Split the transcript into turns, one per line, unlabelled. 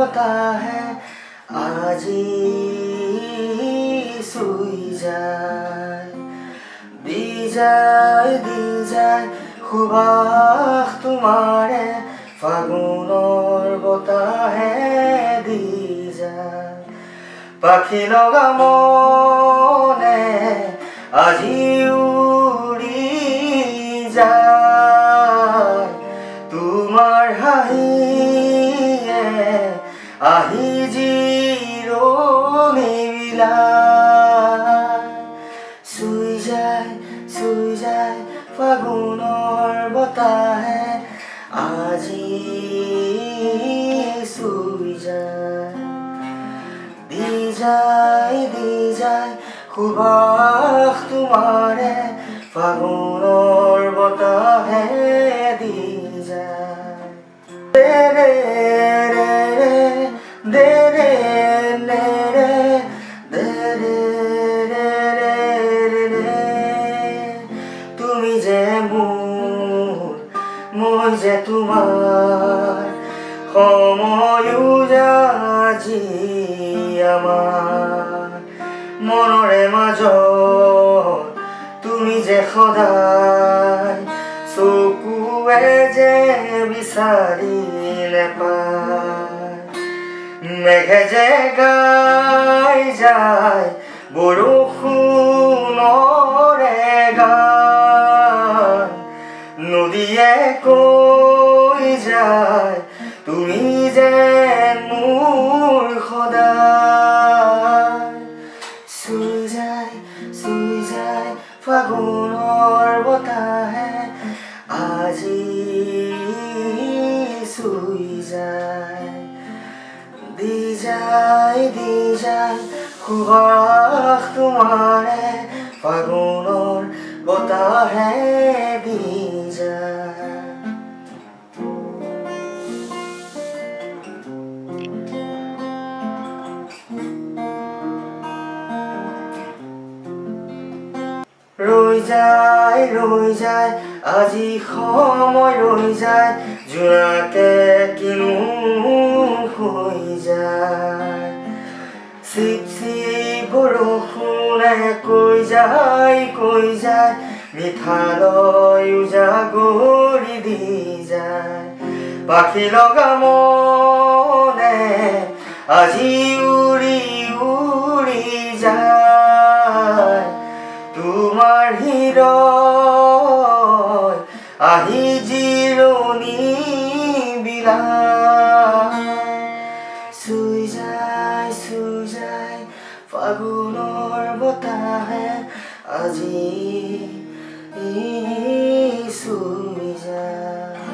বতাহে আজি চুই যায় দি যায় সুবাস তোমাৰে ফাগুনৰ বতাহে দি যায় পাখি লগা মনে আজি উৰি যায় তোমাৰ হাঁহিয়ে আহি জিৰণি বিলায় চুই যায় ফাগুনৰ বতাহে আজি চুই যায় দি যায় সুবাস তোমাৰে ফাগুনৰ বতাহে দি যায় তুমি যে মোৰ মই যে তোমাৰ সময়ো আজি আমাৰ মনৰে মাজত তুমি যে সদায় চকুৱে যে বিচাৰি নেপায় মেঘে যে গাই যায় বৰষুণৰে গান নদীয়ে কৈ যায় তুমি যে মোৰ সদায় চুই যায় ফাগুনৰ বতাহে আজি চুই যায় দি যায় সুবাস তোমাৰে ফাগুনৰ বতাহে দি যায় ৰৈ যায় আজি সময় ৰৈ যায় জোনাকে কিনো হৈ যায় চিপ বৰষুণে কৈ যায় মিঠালৈ উজাগৰি দি যায় পাখি লগা মনে আজি উৰি যায় তোমাৰ হৃদয় আহি জিৰণি বিলায় চুই যায় ফাগুনৰ বতাহে আজি চুই যায়